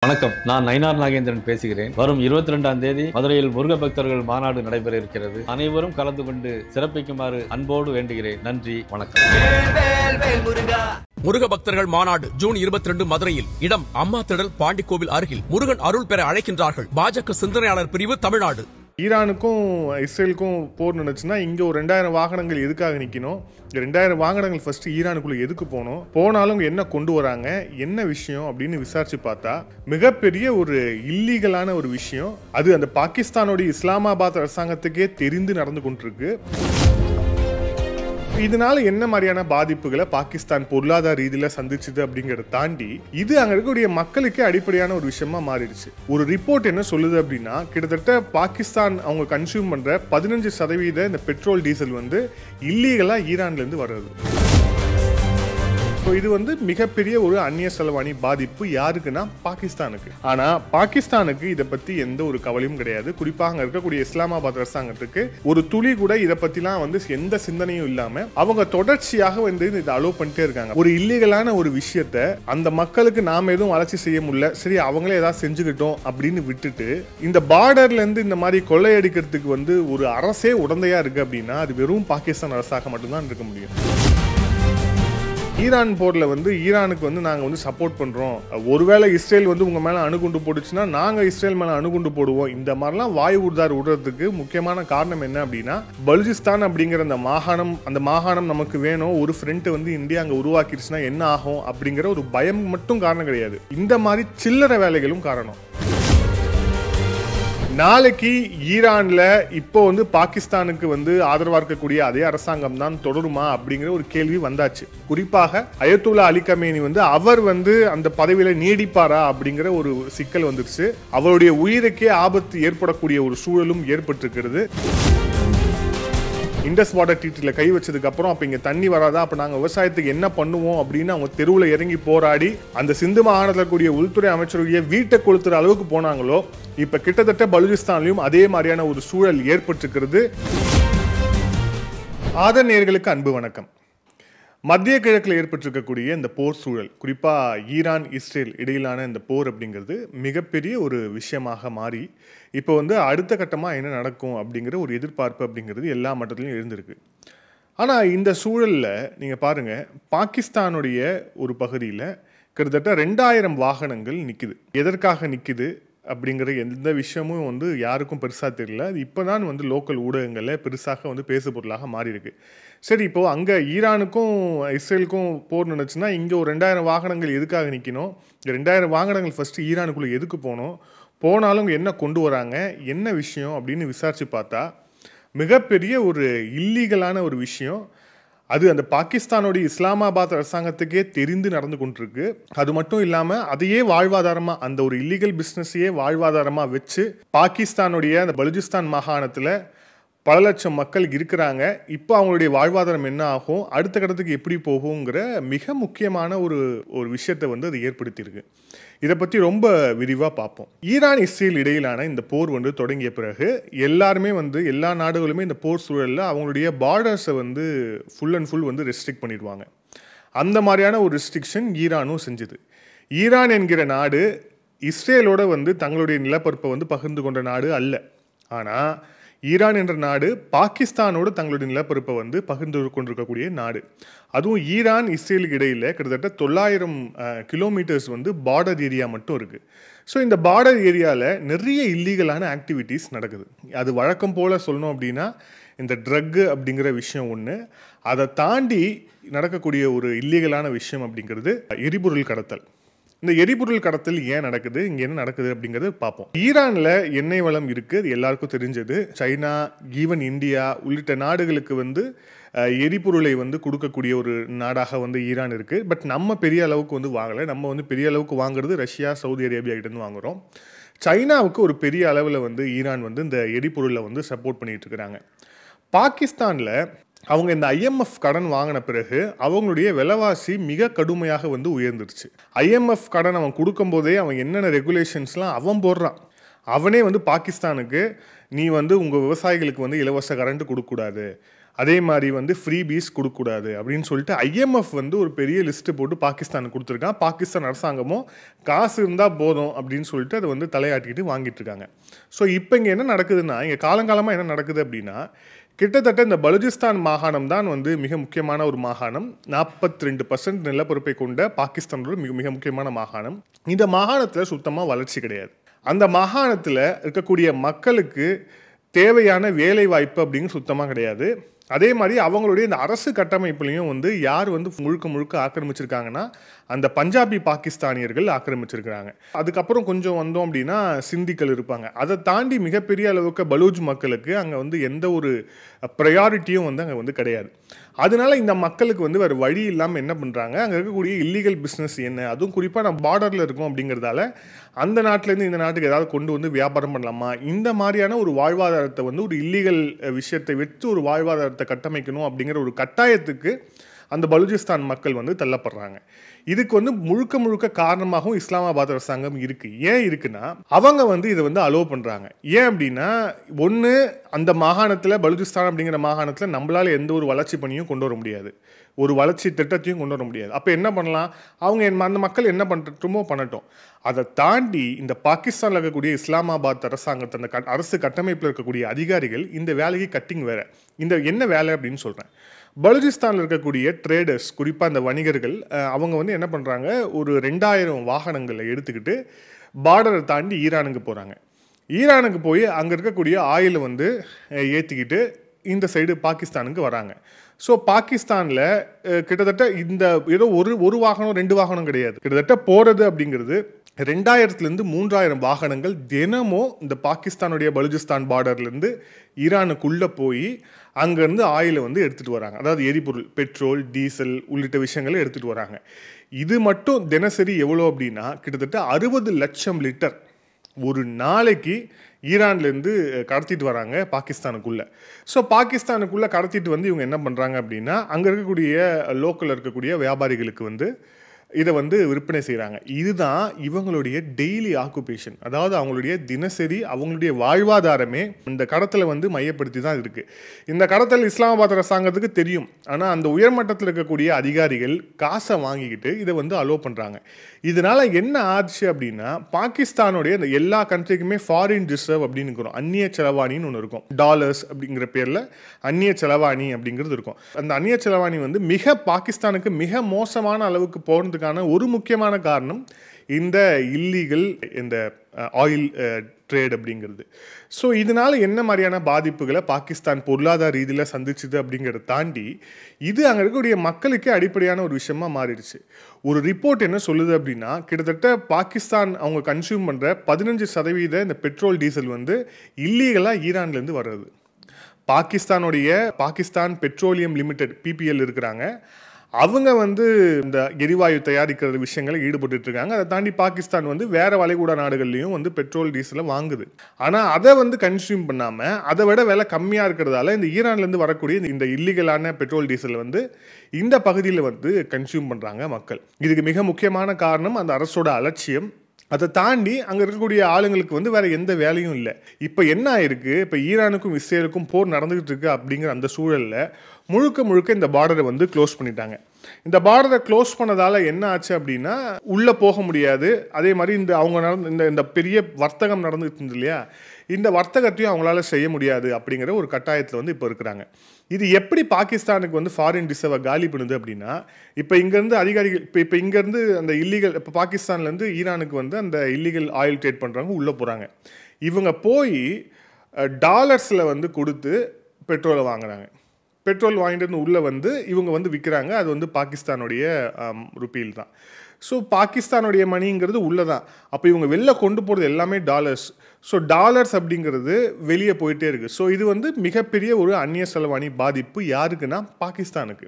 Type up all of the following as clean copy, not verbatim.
வணக்கம், நான் நயினார் நாகேந்திரன் பேசுகிறேன். வரும் 22ஆம் தேதி மதுரையில் முருக பக்தர்கள் மாநாடு நடைபெற இருக்கிறது. அனைவரும் கலந்து கொண்டு சிறப்பிக்குமாறு அன்போடு வேண்டுகிறேன். நன்றி, வணக்கம். முருக பக்தர்கள் மாநாடு ஜூன் 22 மதுரையில். இடம் அம்மா திடல், பாண்டிக்கோவில் அருகில். முருகன் அருள் பெற அழைக்கின்றார்கள். பாஜக சிந்தனையாளர் பிரிவு, தமிழ்நாடு. ஈரானுக்கும் இஸ்ரேலுக்கும் போர் நினைச்சுன்னா இங்கே ஒரு 2000 வாகனங்கள் எதுக்காக நிற்கணும்? 2000 வாகனங்கள் ஃபர்ஸ்ட் ஈரானுக்குள்ளே எதுக்கு போனாலும் என்ன கொண்டு வராங்க, என்ன விஷயம் அப்படின்னு விசாரிச்சு பார்த்தா மிகப்பெரிய ஒரு இல்லீகலான ஒரு விஷயம். அது அந்த பாகிஸ்தானோட இஸ்லாமாபாத் அரசாங்கத்துக்கே தெரிந்து நடந்து கொண்டிருக்கு. இதனால என்ன மாதிரியான பாதிப்புகளை பாகிஸ்தான் பொருளாதார ரீதியில் சந்திச்சுது அப்படிங்கிறத தாண்டி இது அங்க இருக்கக்கூடிய மக்களுக்கு அடிப்படையான ஒரு விஷயமா மாறிடுச்சு. ஒரு ரிப்போர்ட் என்ன சொல்லுது அப்படின்னா, கிட்டத்தட்ட பாகிஸ்தான் அவங்க கன்சியூம் பண்ற 15% இந்த பெட்ரோல் டீசல் இல்லீகலா ஈரான்ல இருந்து வருது. இது மிகப்பெரிய ஒரு அந்நிய செலவாணி பாதிப்பு. யாருக்குன்னா பாகிஸ்தானுக்கு. ஆனா பாகிஸ்தானுக்கு இதை பத்தி எந்த ஒரு கவலையும் கிடையாது. குறிப்பாக அங்க இருக்கக்கூடிய இஸ்லாமாபாத் அரசாங்கத்துக்கு ஒரு துளி கூட இதை பத்திலாம் எந்த சிந்தனையும் இல்லாம அவங்க தொடர்ச்சியாக இதை அலோவ் பண்ணிட்டே இருக்காங்க. ஒரு இல்லீகலான ஒரு விஷயத்த அந்த மக்களுக்கு நாம எதுவும் வளர்ச்சி செய்ய முடியல, சரி அவங்களே ஏதாவது செஞ்சுக்கிட்டோம் அப்படின்னு விட்டுட்டு இந்த பார்டர்ல இருந்து இந்த மாதிரி கொள்ளையடிக்கிறதுக்கு ஒரு அரசே உடந்தையா இருக்கு அப்படின்னா அது வெறும் பாகிஸ்தான் அரசாக மட்டும்தான் இருக்க முடியும். ஈரான் போர்ல ஈரானுக்கு நாங்க சப்போர்ட் பண்றோம், ஒருவேளை இஸ்ரேல் உங்க மேல அணுகுண்டு போடுச்சுன்னா நாங்க இஸ்ரேல் மேல அணுகுண்டு போடுவோம், இந்த மாதிரிலாம் வாய் உறுதார் விடுறதுக்கு முக்கியமான காரணம் என்ன அப்படின்னா, பலுச்சிஸ்தான் அப்படிங்கிற அந்த மாகாணம் நமக்கு வேணும், ஒரு ஃப்ரண்ட் இந்தியா அங்க உருவாக்கிடுச்சுன்னா என்ன ஆகும் அப்படிங்கிற ஒரு பயம் மட்டும் காரணம் கிடையாது. இந்த மாதிரி சில்லறை வேலைகளும் காரணம். நாளைக்கு ஈரான்ல இப்போ பாகிஸ்தானுக்கு ஆதரவா இருக்கக்கூடிய அதே அரசாங்கம் தான் தொடருமா அப்படிங்கிற ஒரு கேள்வி வந்தாச்சு. குறிப்பாக அயத்துல்லா அலி கமேனி அவர் அந்த பதவியில நீடிப்பாரா அப்படிங்கிற ஒரு சிக்கல் வந்துருச்சு. அவருடைய உயிருக்கே ஆபத்து ஏற்படக்கூடிய ஒரு சூழலும் ஏற்பட்டிருக்கிறது. இண்டஸ் வாட்டர் ட்ரீட்டில் கை வச்சதுக்கு அப்புறம் அப்ப இங்க தண்ணி வராதா, அப்ப நாங்க விவசாயத்துக்கு என்ன பண்ணுவோம் அப்படின்னு அவங்க தெருவில் இறங்கி போராடி அந்த சிந்து மாகாணத்தில் கூடிய உள்துறை அமைச்சருடைய வீட்டை கொளுத்துற அளவுக்கு போனாங்களோ, இப்ப கிட்டத்தட்ட பலுச்சிஸ்தான்லயும் அதே மாதிரியான ஒரு சூழல் ஏற்பட்டிருக்கிறது. நேயர்களுக்கு அன்பு வணக்கம். மத்திய கிழக்கில் ஏற்பட்டிருக்கக்கூடிய இந்த போர் சூழல், குறிப்பாக ஈரான் இஸ்ரேல் இடையிலான இந்த போர் அப்படிங்கிறது மிகப்பெரிய ஒரு விஷயமாக மாறி இப்போ அடுத்த கட்டமாக என்ன நடக்கும் அப்படிங்கிற ஒரு எதிர்பார்ப்பு அப்படிங்கிறது எல்லா மட்டத்திலையும் இருந்திருக்கு. ஆனால் இந்த சூழலில் நீங்கள் பாருங்கள், பாகிஸ்தானுடைய ஒரு பகுதியில் கிட்டத்தட்ட 2000 வாகனங்கள் நிற்குது. எதற்காக நிற்குது அப்படிங்கிற எந்த விஷயமும் யாருக்கும் பெருசாக தெரியல. அது இப்போ தான் லோக்கல் ஊடகங்களில் பெருசாக பேசு பொருளாக மாறி இருக்கு. சரி, இப்போது அங்கே ஈரானுக்கும் இஸ்ரேலுக்கும் போர் நினைச்சுன்னா இங்கே ஒரு 2000 வாகனங்கள் எதுக்காக நிற்கணும்? 2000 வாகனங்கள் ஃபஸ்ட்டு ஈரானுக்குள்ளே எதுக்கு போனாலும் என்ன கொண்டு வராங்க, என்ன விஷயம் அப்படின்னு விசாரித்து பார்த்தா மிகப்பெரிய ஒரு இல்லீகலான ஒரு விஷயம். அது அந்த பாகிஸ்தானோட இஸ்லாமாபாத் அரசாங்கத்துக்கே தெரிந்து நடந்து கொண்டிருக்கு. அது மட்டும் இல்லாமல் அதையே வாழ்வாதாரமாக, அந்த ஒரு இல்லீகல் பிஸ்னஸையே வாழ்வாதாரமாக வச்சு பாகிஸ்தானுடைய அந்த பலுச்சிஸ்தான் மாகாணத்தில் பல லட்சம் மக்கள் இருக்கிறாங்க. இப்போ அவங்களுடைய வாழ்வாதாரம் என்ன ஆகும், அடுத்த கட்டத்துக்கு எப்படி போகுங்கிற மிக முக்கியமான ஒரு விஷயத்தை அது ஏற்படுத்தியிருக்கு. இதை பற்றி ரொம்ப விரிவாக பார்ப்போம். ஈரான் இஸ்ரேல் இடையிலான இந்த போர் தொடங்கிய பிறகு எல்லாருமே எல்லா நாடுகளுமே இந்த போர் சூழலில் அவங்களுடைய பார்டர்ஸை ஃபுல் அண்ட் ஃபுல் ரெஸ்ட்ரிக்ட் பண்ணிடுவாங்க. அந்த மாதிரியான ஒரு ரெஸ்ட்ரிக்ஷன் ஈரானும் செஞ்சுது. ஈரான் என்கிற நாடு இஸ்ரேலோட தங்களுடைய நிலப்பரப்பை பகிர்ந்து கொண்ட நாடு அல்ல. ஆனால் ஈரான் என்ற நாடு பாகிஸ்தானோடு தங்களுடைய நிலப்பரப்பை பகிர்ந்து கொண்டிருக்கக்கூடிய நாடு. அதுவும் ஈரான் இஸ்ரேலுக்கு இடையில் கிட்டத்தட்ட 900 கிலோமீட்டர்ஸ் பார்டர் ஏரியா மட்டும் இருக்குது. ஸோ இந்த பார்டர் ஏரியாவில் நிறைய இல்லீகலான ஆக்டிவிட்டீஸ் நடக்குது. அது வழக்கம் போல் சொல்லணும் அப்படின்னா இந்த ட்ரக்கு அப்படிங்கிற விஷயம் ஒன்று. அதை தாண்டி நடக்கக்கூடிய ஒரு இல்லீகலான விஷயம் அப்படிங்கிறது எரிபொருள் கடத்தல். இந்த எரிபொருள் கடத்தல் ஏன் நடக்குது, இங்கே என்ன நடக்குது அப்படிங்கிறது பார்ப்போம். ஈரானில் எண்ணெய் வளம் இருக்குது, அது எல்லாருக்கும் தெரிஞ்சது. சைனா, ஈவன் இந்தியா உள்ளிட்ட நாடுகளுக்கு எரிபொருளை கொடுக்கக்கூடிய ஒரு நாடாக ஈரான் இருக்குது. பட் நம்ம பெரிய அளவுக்கு வாங்கலை. நம்ம பெரிய அளவுக்கு வாங்குறது ரஷ்யா, சவுதி அரேபியா கிட்டேருந்து வாங்குகிறோம். சைனாவுக்கு ஒரு பெரிய அளவில் ஈரான் இந்த எரிபொருளை சப்போர்ட் பண்ணிட்டு இருக்கிறாங்க. பாகிஸ்தானில் அவங்க இந்த IMF கடன் வாங்கின பிறகு அவங்களுடைய விலைவாசி மிக கடுமையாக உயர்ந்துருச்சு. IMF கடன் அவன் கொடுக்கும் போதே அவன் என்னென்ன ரெகுலேஷன்ஸ்லாம் அவன் போடுறான். அவனே பாகிஸ்தானுக்கு நீ உங்கள் விவசாயிகளுக்கு இலவச கரண்ட் கொடுக்கக்கூடாது, அதே மாதிரி வந்து ஃப்ரீபீஸ் கொடுக்கக்கூடாது அப்படின்னு சொல்லிட்டு ஐஎம்எஃப் வந்து ஒரு பெரிய லிஸ்ட்டு போட்டு பாகிஸ்தானுக்கு கொடுத்துருக்கான். பாகிஸ்தான் அரசாங்கமும் காசு இருந்தால் போதும் அப்படின்னு சொல்லிட்டு அதை வந்து தலையாட்டிக்கிட்டு வாங்கிட்டு இருக்காங்க. ஸோ இப்போ இங்கே என்ன நடக்குதுன்னா, இங்கே காலங்காலமாக என்ன நடக்குது அப்படின்னா, கிட்டத்தட்ட இந்த பலுஜிஸ்தான் மாகாணம் தான் வந்து மிக முக்கியமான ஒரு மாகாணம். 42% நிலப்பரப்பை கொண்ட பாகிஸ்தானோட மிக மிக முக்கியமான மாகாணம். இந்த மாகாணத்தில் சுத்தமாக வளர்ச்சி கிடையாது. அந்த மாகாணத்தில் இருக்கக்கூடிய மக்களுக்கு தேவையான வேலை வாய்ப்பு அப்படிங்கிறது சுத்தமாக கிடையாது. அதே மாதிரி அவங்களுடைய இந்த அரசு கட்டமைப்புலையும் வந்து யார் வந்து முழுக்க முழுக்க ஆக்கிரமிச்சிருக்காங்கன்னா, அந்த பஞ்சாபி பாகிஸ்தானியர்கள் ஆக்கிரமிச்சிருக்கிறாங்க. அதுக்கப்புறம் கொஞ்சம் வந்தோம் அப்படின்னா சிந்திகள் இருப்பாங்க. அதை தாண்டி மிகப்பெரிய அளவுக்கு பலூஜ் மக்களுக்கு அங்கே வந்து எந்த ஒரு ப்ரையாரிட்டியும் வந்து அங்கே வந்து கிடையாது. அதனால இந்த மக்களுக்கு வந்து வேறு வழி இல்லாமல் என்ன பண்ணுறாங்க, அங்கே இருக்கக்கூடிய இல்லீகல் பிஸ்னஸ் என்ன, அதுவும் குறிப்பாக நம்ம பார்டரில் இருக்கோம் அப்படிங்கிறதால அந்த நாட்டிலேருந்து இந்த நாட்டுக்கு ஏதாவது கொண்டு வந்து வியாபாரம் பண்ணலாமா, இந்த மாதிரியான ஒரு வாழ்வாதாரத்தை வந்து ஒரு இல்லீகல் விஷயத்தை வச்சு ஒரு வாழ்வாதாரத்தை கட்டமைக்கணும் அப்படிங்கிற ஒரு கட்டாயத்துக்கு அந்த பலுஜிஸ்தான் மக்கள் வந்து தள்ளப்படுறாங்க. இதுக்கு வந்து முழுக்க முழுக்க காரணமாகவும் இஸ்லாமாபாத் அரசாங்கம் இருக்குது. ஏன் இருக்குன்னா, அவங்க வந்து இதை வந்து அலோவ் பண்ணுறாங்க. ஏன் அப்படின்னா, ஒன்று அந்த மாகாணத்தில் பலுஜிஸ்தான் அப்படிங்கிற மாகாணத்தில் நம்மளால் எந்த ஒரு வளர்ச்சி பணியும் கொண்டு வர முடியாது, ஒரு வளர்ச்சி திட்டத்தையும் கொண்டு வர முடியாது. அப்போ என்ன பண்ணலாம், அவங்க அந்த மக்கள் என்ன பண்ணட்டுமோ பண்ணட்டும். அதை தாண்டி இந்த பாகிஸ்தானில் இருக்கக்கூடிய இஸ்லாமாபாத் அரசாங்கத்தை அந்த அரசு கட்டமைப்பில் இருக்கக்கூடிய அதிகாரிகள் இந்த வேலைக்கு கட்டிங் வேற. இந்த என்ன வேலை அப்படின்னு சொல்கிறேன், பலுஜிஸ்தானில் இருக்கக்கூடிய ட்ரேடர்ஸ், குறிப்பாக அந்த வணிகர்கள், அவங்க வந்து என்ன பண்ணுறாங்க, ஒரு 2000 வாகனங்களை எடுத்துக்கிட்டு பார்டரை தாண்டி ஈரானுக்கு போகிறாங்க. ஈரானுக்கு போய் அங்கே இருக்கக்கூடிய ஆயிலை வந்து ஏற்றிக்கிட்டு இந்த சைடு பாகிஸ்தானுக்கு வராங்க. ஸோ பாகிஸ்தானில் கிட்டத்தட்ட இந்த ஏதோ ஒரு வாகனம் 2 வாகனம் கிடையாது, கிட்டத்தட்ட போகிறது அப்படிங்கிறது 2000 3000 வாகனங்கள் தினமும் இந்த பாகிஸ்தானுடைய பலுஜிஸ்தான் பார்டர்லேருந்து ஈரானுக்குள்ளே போய் அங்கேருந்து ஆயிலை வந்து எடுத்துகிட்டு வராங்க. அதாவது எரிபொருள், பெட்ரோல், டீசல் உள்ளிட்ட விஷயங்களை எடுத்துகிட்டு வராங்க. இது மட்டும் தினசரி எவ்வளோ அப்படின்னா, கிட்டத்தட்ட 60 லட்சம் லிட்டர் ஒரு நாளைக்கு ஈரான்லேருந்து கடத்திட்டு வராங்க பாகிஸ்தானுக்குள்ளே. ஸோ பாகிஸ்தானுக்குள்ளே கடத்திட்டு வந்து இவங்க என்ன பண்ணுறாங்க அப்படின்னா, அங்கே இருக்கக்கூடிய லோக்கலில் இருக்கக்கூடிய வியாபாரிகளுக்கு வந்து இதை வந்து விற்பனை செய்கிறாங்க. இதுதான் இவங்களுடைய டெய்லி ஆக்குபேஷன். அதாவது அவங்களுடைய தினசரி அவங்களுடைய வாழ்வாதாரமே இந்த கடத்தலை வந்து மையப்படுத்தி தான் இருக்குது. இந்த கடத்தல் இஸ்லாமாபாத் அரசாங்கத்துக்கு தெரியும். ஆனால் அந்த உயர்மட்டத்தில் இருக்கக்கூடிய அதிகாரிகள் காசை வாங்கிக்கிட்டு இதை வந்து அலோவ் பண்ணுறாங்க. இதனால் என்ன ஆச்சு அப்படின்னா, பாகிஸ்தானுடைய இந்த எல்லா கண்ட்ரிக்குமே ஃபாரின் ரிசர்வ் அப்படின்னு இருக்கிறோம், அந்நிய செலவாணின்னு ஒன்று இருக்கும். டாலர்ஸ் அப்படிங்கிற பேரில் அந்நிய செலவாணி அப்படிங்கிறது இருக்கும். அந்த அந்நிய செலவாணி வந்து பாகிஸ்தானுக்கு மிக மோசமான அளவுக்கு போகிறதுக்கான ஒரு முக்கியமான காரணம் இந்த இல்லீகல் இந்த ஆயில் ட்ரேட் அப்படிங்கிறது. ஸோ இதனால் என்ன மாதிரியான பாதிப்புகளை பாகிஸ்தான் பொருளாதார ரீதியில் சந்திச்சுது அப்படிங்கிறத தாண்டி இது அங்கே இருக்கக்கூடிய மக்களுக்கே அடிப்படையான ஒரு விஷயமா மாறிடுச்சு. ஒரு ரிப்போர்ட் என்ன சொல்லுது அப்படின்னா, கிட்டத்தட்ட பாகிஸ்தான் அவங்க கன்சியூம் பண்ணுற 15% இந்த பெட்ரோல் டீசல் வந்து இல்லீகலாக ஈரான்லேருந்து வர்றது. பாகிஸ்தான் பெட்ரோலியம் லிமிடெட் PPL இருக்கிறாங்க, அவங்க வந்து இந்த எரிவாயு தயாரிக்கிற விஷயங்களை ஈடுபட்டு இருக்காங்க. அதை தாண்டி பாகிஸ்தான் வந்து வேற வளைகுடா நாடுகள்லையும் வந்து பெட்ரோல் டீசலை வாங்குது. ஆனால் அதை வந்து கன்சியூம் பண்ணாமல் அதை விட விலை கம்மியாக இருக்கிறதால இந்த ஈரான்லேருந்து வரக்கூடிய இந்த இல்லீகலான பெட்ரோல் டீசல் வந்து இந்த பகுதியில் வந்து கன்சியூம் பண்ணுறாங்க மக்கள். இதுக்கு மிக முக்கியமான காரணம் அந்த அரசோட அலட்சியம். அதை தாண்டி அங்கே இருக்கக்கூடிய ஆளுங்களுக்கு வந்து வேறு எந்த வேலையும் இல்லை. இப்போ என்ன ஆயிருக்கு, இப்போ ஈரானுக்கும் இஸ்ரேலுக்கும் போர் நடந்துகிட்டு இருக்கு அப்படிங்கிற அந்த சூழலில் முழுக்க இந்த பார்டரை வந்து க்ளோஸ் பண்ணிட்டாங்க. இந்த பார்டரை க்ளோஸ் பண்ணதால் என்ன ஆச்சு அப்படின்னா, உள்ளே போக முடியாது. அதே மாதிரி இந்த பெரிய வர்த்தகம் நடந்துட்டு இருந்தது இல்லையா, இந்த வர்த்தகத்தையும் அவங்களால செய்ய முடியாது அப்படிங்கிற ஒரு கட்டாயத்தில் வந்து இப்போ இருக்கிறாங்க. இது எப்படி பாகிஸ்தானுக்கு வந்து ஃபாரின் ரிசர்வை காலி பண்ணுது அப்படின்னா, இப்போ இங்கேருந்து அதிகாரிகள் இப்போ இங்கேருந்து அந்த இல்லீகல் இப்போ பாகிஸ்தான்லேருந்து ஈரானுக்கு வந்து அந்த இல்லீகல் ஆயில் ட்ரேட் பண்ணுறவங்க உள்ளே போகிறாங்க. இவங்க போய் டாலர்ஸில் வந்து கொடுத்து பெட்ரோலை வாங்குறாங்க. பெட்ரோல் வாங்கிட்டு வந்து உள்ளே வந்து இவங்க வந்து விற்கிறாங்க. அது வந்து பாகிஸ்தானுடைய ருப்பீல் தான். ஸோ பாகிஸ்தானுடைய மணிங்கிறது உள்ளே தான். அப்போ இவங்க வெளில கொண்டு போகிறது எல்லாமே டாலர்ஸ். ஸோ டாலர்ஸ் அப்படிங்கிறது வெளியே போயிட்டே இருக்குது. ஸோ இது வந்து மிகப்பெரிய ஒரு அந்நிய செலவாணி பாதிப்பு யாருக்குன்னா பாகிஸ்தானுக்கு.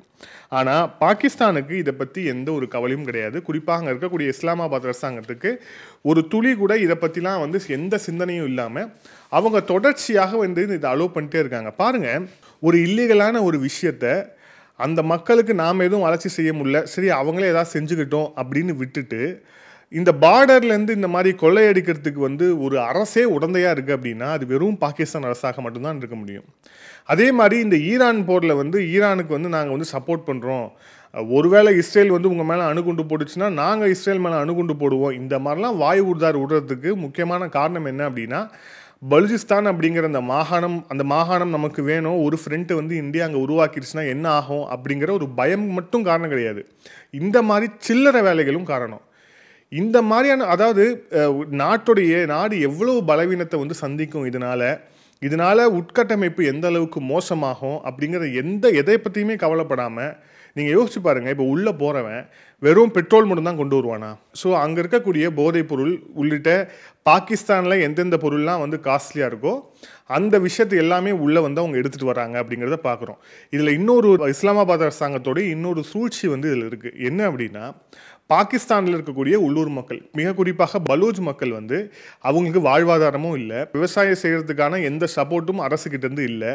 ஆனால் பாகிஸ்தானுக்கு இதை பற்றி எந்த ஒரு கவலையும் கிடையாது. குறிப்பாக அங்கே இருக்கக்கூடிய இஸ்லாமாபாத் அரசாங்கத்துக்கு ஒரு துளி கூட இதை பற்றிலாம் வந்து எந்த சிந்தனையும் இல்லாமல் அவங்க தொடர்ச்சியாக வந்து இதை அலோவ் பண்ணிட்டே இருக்காங்க. பாருங்கள், ஒரு இல்லீகலான ஒரு விஷயத்தை அந்த மக்களுக்கு நாம் எதுவும் வளர்ச்சி செய்ய முடியல, சரி அவங்களே ஏதாவது செஞ்சுக்கிட்டோம் அப்படின்னு விட்டுட்டு இந்த பார்டர்லேருந்து இந்த மாதிரி கொள்ளையடிக்கிறதுக்கு வந்து ஒரு அரசே உடந்தையாக இருக்குது அப்படின்னா அது வெறும் பாகிஸ்தான் அரசாக மட்டும்தான் இருக்க முடியும். அதே மாதிரி இந்த ஈரான் போரில் வந்து ஈரானுக்கு வந்து நாங்கள் வந்து சப்போர்ட் பண்ணுறோம், ஒருவேளை இஸ்ரேல் வந்து உங்கள் மேலே அணுகுண்டு போட்டுச்சுன்னா நாங்கள் இஸ்ரேல் மேலே அணுகுண்டு போடுவோம், இந்த மாதிரிலாம் வாய் விடுறதுக்கு முக்கியமான காரணம் என்ன அப்படின்னா, பலுச்சிஸ்தான் அப்படிங்கிற அந்த மாகாணம் நமக்கு வேணும், ஒரு ஃப்ரண்ட் வந்து இந்தியா அங்கே உருவாக்கிடுச்சுன்னா என்ன ஆகும் அப்படிங்கிற ஒரு பயம் மட்டும் காரணம் கிடையாது. இந்த மாதிரி சில்லறை வேலைகளும் காரணம். இந்த மாதிரியான அதாவது நாடு எவ்வளவு பலவீனத்தை வந்து சந்திக்கும் இதனால உட்கட்டமைப்பு எந்த அளவுக்கு மோசமாகும் அப்படிங்கிற எதை பற்றியுமே கவலைப்படாமல் நீங்கள் யோசிச்சு பாருங்கள். இப்போ உள்ளே போகிறவன் வெறும் பெட்ரோல் மட்டும் தான் கொண்டு வருவானா? ஸோ அங்கே இருக்கக்கூடிய போதைப் பொருள் உள்ளிட்ட பாகிஸ்தானில் எந்தெந்த பொருள்லாம் வந்து காஸ்ட்லியாக இருக்கோ அந்த விஷயத்தை எல்லாமே உள்ளே வந்து அவங்க எடுத்துகிட்டு வராங்க அப்படிங்கிறத பார்க்குறோம். இதில் இன்னொரு இஸ்லாமாபாத் அரசாங்கத்தோட இன்னொரு சூழ்ச்சி வந்து இதில் இருக்குது. என்ன அப்படின்னா, பாகிஸ்தானில் இருக்கக்கூடிய உள்ளூர் மக்கள், மிக குறிப்பாக பலூச் மக்கள் வந்து அவங்களுக்கு வாழ்வாதாரமும் இல்லை, விவசாயம் செய்கிறதுக்கான எந்த சப்போர்ட்டும் அரசுக்கிட்டேருந்து இல்லை,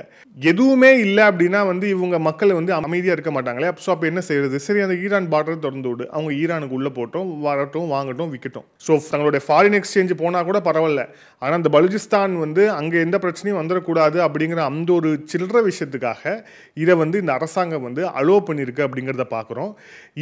எதுவுமே இல்லை அப்படின்னா வந்து இவங்க மக்கள் வந்து அமைதியாக இருக்க மாட்டாங்களே. ஸோ அப்போ என்ன செய்யறது? சரி, அந்த ஈரான் பார்டரை திறந்து விடு, அவங்க ஈரானுக்கு உள்ளே போட்டோம், வரட்டும், வாங்கட்டும், விற்கட்டும். ஸோ தங்களுடைய ஃபாரின் எக்ஸ்சேஞ்ச் போனால் கூட பரவாயில்ல, ஆனால் அந்த பலுச்சிஸ்தான் வந்து அங்கே எந்த பிரச்சனையும் வந்துடக்கூடாது அப்படிங்கிற அந்த ஒரு சில்லற விஷயத்துக்காக இதை வந்து இந்த அரசாங்கம் வந்து அலோவ் பண்ணியிருக்கு அப்படிங்கிறத பார்க்குறோம்.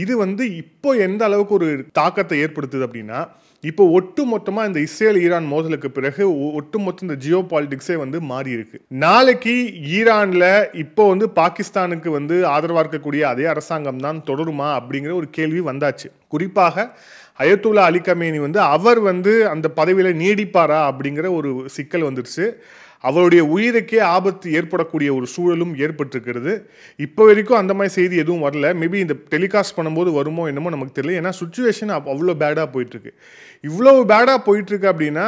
இது வந்து இப்போ எந்த அளவுக்கு ஒரு தாக்கத்தை ஏற்படுத்துது அப்படின்னா, இப்போ ஒட்டுமொத்தமாக இந்த இஸ்ரேல் ஈரான் மோதலுக்கு பிறகு ஒட்டுமொத்த இந்த ஜியோ பாலிடிக்ஸே வந்து மாறி இருக்கு. நாளைக்கு ஈரானில் இப்போ வந்து பாகிஸ்தானுக்கு வந்து ஆதரவாக இருக்கக்கூடிய அதே அரசாங்கம் தான் தொடருமா அப்படிங்கிற ஒரு கேள்வி வந்தாச்சு. குறிப்பாக அயத்துல்லா அலி கமேனி வந்து அவர் வந்து அந்த பதவியில் நீடிப்பாரா அப்படிங்கிற ஒரு சிக்கல் வந்துருச்சு. அவருடைய உயிருக்கே ஆபத்து ஏற்படக்கூடிய ஒரு சூழலும் ஏற்பட்டிருக்கிறது. இப்போ வரைக்கும் அந்த மாதிரி செய்தி எதுவும் வரல. மேபி இந்த டெலிகாஸ்ட் பண்ணும்போது வருமோ என்னமோ நமக்கு தெரியல. ஏன்னா சுச்சுவேஷன் அவ்வளோ பேடாக போயிட்டுருக்கு. இவ்வளோ பேடாக போயிட்டுருக்கு அப்படின்னா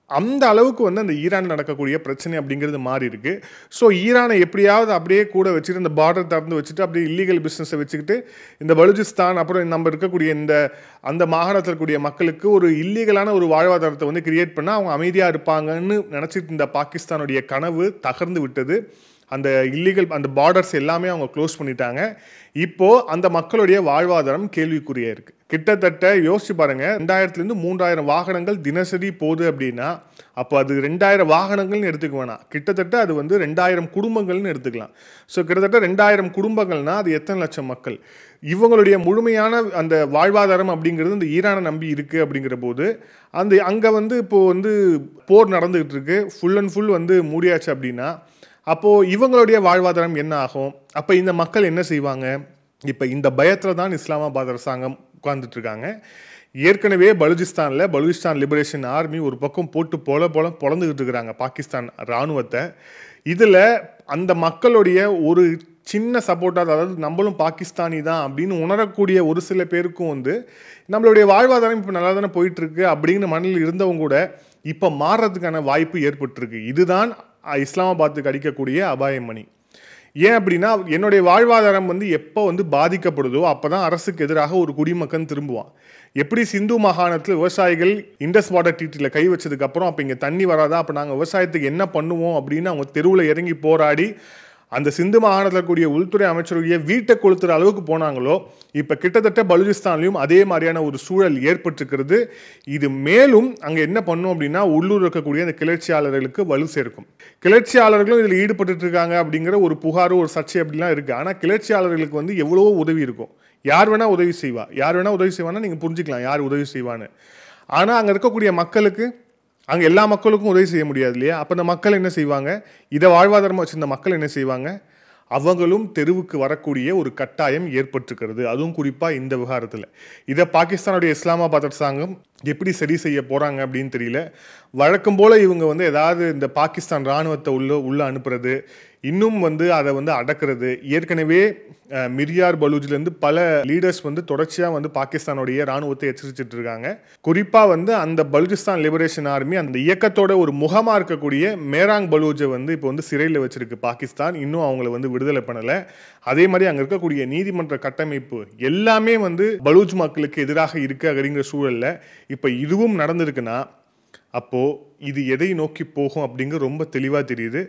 அந்த அளவுக்கு வந்து அந்த ஈரான் நடக்கக்கூடிய பிரச்சனை அப்படிங்கிறது மாறி இருக்கு. ஸோ ஈரானை எப்படியாவது அப்படியே கூட வச்சுட்டு இந்த பார்டர் திறந்து வச்சுட்டு அப்படியே இல்லீகல் பிஸ்னஸை வச்சுக்கிட்டு இந்த பலுச்சிஸ்தான் அப்புறம் நம்ம இருக்கக்கூடிய அந்த மாகாணத்தில் இருக்கக்கூடிய மக்களுக்கு ஒரு இல்லீகலான ஒரு வாழ்வாதாரத்தை வந்து கிரியேட் பண்ணால் அவங்க அமைதியாக இருப்பாங்கன்னு நினச்சிட்டு இந்த பாகிஸ்தானுடைய கனவு தகர்ந்து விட்டது. அந்த அந்த பார்டர்ஸ் எல்லாமே அவங்க க்ளோஸ் பண்ணிட்டாங்க. இப்போ அந்த மக்களுடைய வாழ்வாதாரம் கேள்விக்குறியா இருக்கு. கிட்டத்தட்ட யோசிச்சு பாருங்க, 2000 3000 வாகனங்கள் தினசரி போகுது அப்படின்னா அப்போ அது 2000 வாகனங்கள்னு எடுத்துக்க வேணாம், கிட்டத்தட்ட அது வந்து 2000 குடும்பங்கள்னு எடுத்துக்கலாம். ஸோ கிட்டத்தட்ட 2000 குடும்பங்கள்னா அது எத்தனை லட்சம் மக்கள்? இவங்களுடைய முழுமையான அந்த வாழ்வாதாரம் அப்படிங்கிறது இந்த ஈரானை நம்பி இருக்குது. அப்படிங்கிற போது அங்கே வந்து இப்போது வந்து போர் நடந்துகிட்டு இருக்கு, ஃபுல் அண்ட் ஃபுல் வந்து மூடியாச்சு அப்படின்னா அப்போது இவங்களுடைய வாழ்வாதாரம் என்ன ஆகும்? அப்போ இந்த மக்கள் என்ன செய்வாங்க? இப்போ இந்த பயத்தில் தான் இஸ்லாமாபாத் அரசாங்கம் உட்கார்ந்துட்டு இருக்காங்க. ஏற்கனவே பலுச்சிஸ்தான் லிபரேஷன் ஆர்மி ஒரு பக்கம் போட்டு பொழந்துக்கிட்டு இருக்கிறாங்க பாகிஸ்தான் இராணுவத்தை. இதில் அந்த மக்களுடைய ஒரு சின்ன சப்போர்ட்டாக, அதாவது நம்மளும் பாகிஸ்தானி தான் அப்படின்னு உணரக்கூடிய ஒரு சில பேருக்கும் வந்து நம்மளுடைய வாழ்வாதாரம் இப்போ நல்லா தானே போயிட்டுருக்கு அப்படிங்கிற மனநிலையில் இருந்தவங்க கூட இப்போ மாறுறதுக்கான வாய்ப்பு ஏற்பட்டிருக்கு. இதுதான் இஸ்லாமாபாத்துக்கு அடிக்கக்கூடிய அபாயமணி. ஏன் அப்படின்னா, என்னுடைய வாழ்வாதாரம் வந்து எப்போ வந்து பாதிக்கப்படுதோ அப்போ தான் அரசுக்கு எதிராக ஒரு குடிமக்கன் திரும்புவான். எப்படி சிந்து மாகாணத்தில் விவசாயிகள் இண்டஸ் வாட்டர் ட்ரீட்டில் கை வச்சதுக்கப்புறம் அப்போ இங்கே தண்ணி வராதா, அப்போ நாங்கள் விவசாயத்துக்கு என்ன பண்ணுவோம் அப்படின்னு அவங்க தெருவில் இறங்கி போராடி அந்த சிந்து மாகாணத்தில் கூடிய உள்துறை அமைச்சருடைய வீட்டை கொளுத்துற அளவுக்கு போனாங்களோ, இப்போ கிட்டத்தட்ட பலுச்சிஸ்தான்லையும் அதே மாதிரியான ஒரு சூழல் ஏற்பட்டிருக்கிறது. இது மேலும் அங்கே என்ன பண்ணும் அப்படின்னா, உள்ளூர் இருக்கக்கூடிய அந்த கிளர்ச்சியாளர்களுக்கு வலு சேர்க்கும். கிளர்ச்சியாளர்களும் இதில் ஈடுபட்டு இருக்காங்க அப்படிங்கிற ஒரு புகார், ஒரு சர்ச்சை அப்படிலாம் இருக்குது. ஆனால் கிளர்ச்சியாளர்களுக்கு வந்து எவ்வளவோ உதவி இருக்கும். யார் வேணால் உதவி செய்வான்னா நீங்கள் புரிஞ்சுக்கலாம் யார் உதவி செய்வான்னு. ஆனால் அங்கே இருக்கக்கூடிய மக்களுக்கு, அங்கே எல்லா மக்களுக்கும் உதவி செய்ய முடியாது இல்லையா? அப்போ அந்த மக்கள் என்ன செய்வாங்க? இதை வாழ்வாதாரமாக வச்சிருந்த மக்கள் என்ன செய்வாங்க? அவங்களும் தெருவுக்கு வரக்கூடிய ஒரு கட்டாயம் ஏற்பட்டிருக்கிறது. அதுவும் குறிப்பாக இந்த விவகாரத்தில். இதை பாகிஸ்தானுடைய இஸ்லாமாபாத் அரசாங்கம் எப்படி சரி செய்ய போகிறாங்க அப்படின்னு தெரியல. வழக்கம் போல் இவங்க வந்து ஏதாவது இந்த பாகிஸ்தான் இராணுவத்தை உள்ள அனுப்புறது, இன்னும் வந்து அதை வந்து அடக்கிறது. ஏற்கனவே மிர்யார் பலூஜ்லேருந்து பல லீடர்ஸ் வந்து தொடர்ச்சியாக வந்து பாகிஸ்தானுடைய இராணுவத்தை எச்சரிச்சுட்டு இருக்காங்க. குறிப்பாக வந்து அந்த பலுச்சிஸ்தான் லிபரேஷன் ஆர்மி அந்த இயக்கத்தோட ஒரு முகமாக இருக்கக்கூடிய மேராங் பலூஜை வந்து இப்போ வந்து சிறையில் வச்சிருக்கு பாகிஸ்தான். இன்னும் அவங்கள வந்து விடுதலை பண்ணலை. அதே மாதிரி அங்கே இருக்கக்கூடிய நீதிமன்ற கட்டமைப்பு எல்லாமே வந்து பலூச் மக்களுக்கு எதிராக இருக்கு அப்படிங்கிற சூழலில் இப்போ இதுவும் நடந்திருக்குன்னா அப்போது இது எதை நோக்கி போகும் அப்படிங்கிற ரொம்ப தெளிவாக தெரியுது.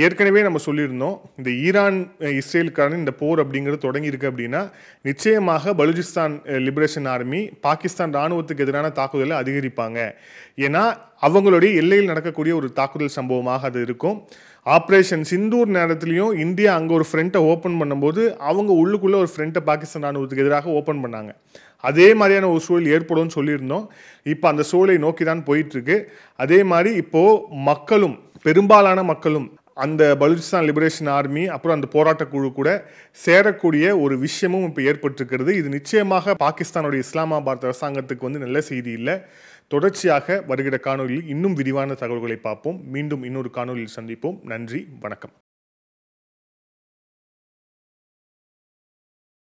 ஏற்கனவே நம்ம சொல்லியிருந்தோம், இந்த ஈரான் இஸ்ரேலுக்கான இந்த போர் அப்படிங்கிறது தொடங்கியிருக்கு அப்படின்னா நிச்சயமாக பலூச்சிஸ்தான் லிபரேஷன் ஆர்மி பாகிஸ்தான் இராணுவத்துக்கு எதிரான தாக்குதலை அதிகரிப்பாங்க. ஏன்னா அவங்களுடைய எல்லையில் நடக்கக்கூடிய ஒரு தாக்குதல் சம்பவமாக அது இருக்கும். ஆப்ரேஷன் சிந்தூர் நேரத்துலையும் இந்தியா அங்கே ஒரு ஃப்ரண்ட்டை ஓப்பன் பண்ணும்போது அவங்க உள்ளுக்குள்ளே ஒரு ஃப்ரண்ட்டை பாகிஸ்தான் இராணுவத்துக்கு எதிராக ஓப்பன் பண்ணாங்க. அதே மாதிரியான ஒரு சூழல் ஏற்படும்னு சொல்லியிருந்தோம். இப்போ அந்த சூழலை நோக்கி தான் போயிட்டுருக்கு. அதே மாதிரி இப்போது மக்களும், பெரும்பாலான மக்களும் அந்த பலூச்சிஸ்தான் லிபரேஷன் ஆர்மி அப்புறம் அந்த போராட்ட குழு கூட சேரக்கூடிய ஒரு விஷயமும் இப்போ ஏற்பட்டிருக்கிறது. இது நிச்சயமாக பாகிஸ்தானுடைய இஸ்லாமாபாத் அரசாங்கத்துக்கு நல்ல செய்தி இல்லை. தொடர்ச்சியாக வருகிற காணொலியில் இன்னும் விரிவான தகவல்களை பார்ப்போம். மீண்டும் இன்னொரு காணொலியில் சந்திப்போம். நன்றி, வணக்கம்.